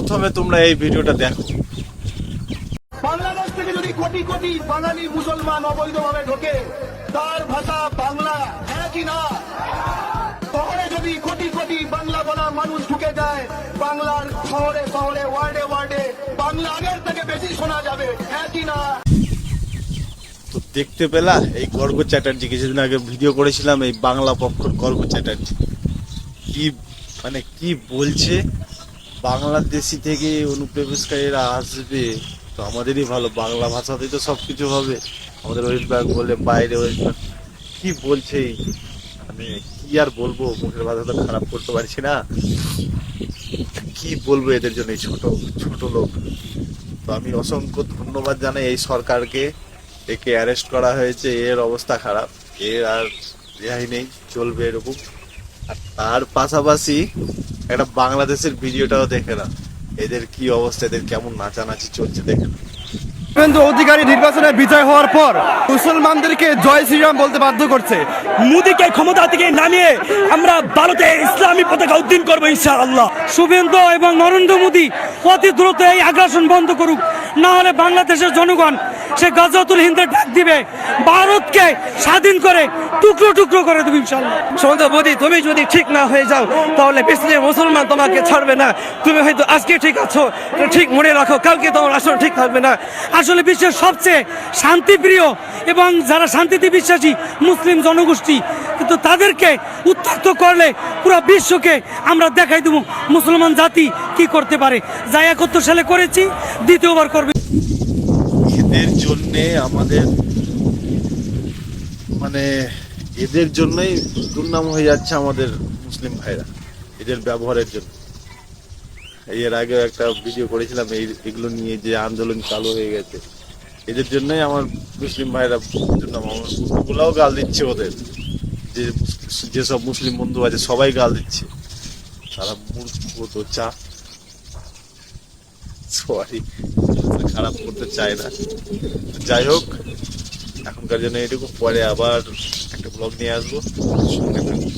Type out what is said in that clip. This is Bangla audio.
প্রথমে তোমরা এই ভিডিওটা দেখো। বাংলাদেশ থেকে যদি কোটি কোটি বাঙালি মুসলমান অবৈধভাবে ঢোকে, তার ভাষা বাংলা, হ্যাঁ কি না? শহরে যদি কোটি কোটি বাংলা বলা মানুষ ঢুকে যায়, বাংলার শহরে শহরে ওয়ার্ডে ওয়ার্ডে বাংলা আগের থেকে বেশি শোনা যাবে, হ্যাঁ কি না? তো দেখতে পেলা এই গর্গ চ্যাটার্জি, কিছুদিন আগে ভিডিও করেছিলাম এই বাংলা পক্ষর গর্গ চ্যাটার্জি কি মানে কি বলছে, বাংলাদেশি থেকে অনুপ্রবেশকারীরা আসবে তো আমাদেরই ভালো, বাংলা ভাষাতেই তো সবকিছু হবে, আমাদের ওয়েস্ট বেঙ্গলে বাইরে ওয়েস্ট বেঙ্গল কি বলছে, মানে কি আর বলবো, মুখের ভাষা তো খারাপ করতে পারছি না, কি বলবো এদের জন্য, এই ছোট ছোট লোক। তো আমি অসংখ্য ধন্যবাদ জানাই এই সরকারকে, একে অ্যারেস্ট করা হয়েছে, এর অবস্থা খারাপ, এর আর রেহাই নেই, চলবে এরকম। আর তার পাশাপাশি একটা বাংলাদেশের ভিডিওটাও দেখে না, এদের কি অবস্থা, এদের কেমন নাচানাচি চলছে দেখে না। শুভেন্দু অধিকারী নির্বাচনে বিজয় হওয়ার পর মুসলমানদেরকে জয় শ্রীরাম বলতে বাধ্য করছে। মোদীকে ক্ষমতা থেকে নামিয়ে আমরা ভারতে ইসলামী পতাকা উদ্দিন করবো ইনশাআল্লাহ। শুভেন্দু এবং নরেন্দ্র মোদী অতি দ্রুত এই আগ্রাসন বন্ধ করুক, না হলে বাংলাদেশের জনগণ সে গাজাতুল হিন্দের ডাক দিবে, ভারতকে স্বাধীন করে টুকরো টুকরো করে দেবে ইনশাআল্লাহ। শুভেন্দু মোদী, তুমি যদি ঠিক না হয়ে যাও তাহলে পিছনে মুসলমান তোমাকে ছাড়বে না। তুমি হয়তো আজকে ঠিক আছো, ঠিক মনে রাখো, কালকে তোমার আসলে ঠিক থাকবে না। আসলে বিশ্বের সবচেয়ে শান্তিপ্রিয় এবং যারা শান্তিতে বিশ্বাসী মুসলিম জনগোষ্ঠী, কিন্তু তাদেরকে উত্ত্যক্ত করলে পুরো বিশ্বকে আমরা দেখাই দেবো মুসলমান জাতি কি করতে পারে, যা 71 সালে করেছি দ্বিতীয়বার করবে। এদের জন্যে আমাদের মানে এদের জন্যই দুর্নাম হয়ে যাচ্ছে আমাদের মুসলিম ভাইরা, এদের ব্যবহারের জন্য। এর আগে একটা ভিডিও করেছিলাম এগুলো নিয়ে, যে আন্দোলন চালু হয়ে গেছে, এদের জন্যই আমার মুসলিম ভাইরা দুর্নাম, আমার বন্ধুগুলাও গাল দিচ্ছে ওদের, যেসব মুসলিম বন্ধু আছে সবাই গাল দিচ্ছে, তারা মূর্খ দোচা, সরি খারাপ করতে চায় না। যাই হোক, এখনকার জন্য এটুকু, পরে আবার একটা ব্লগ নিয়ে আসবো, সঙ্গে থাকবো।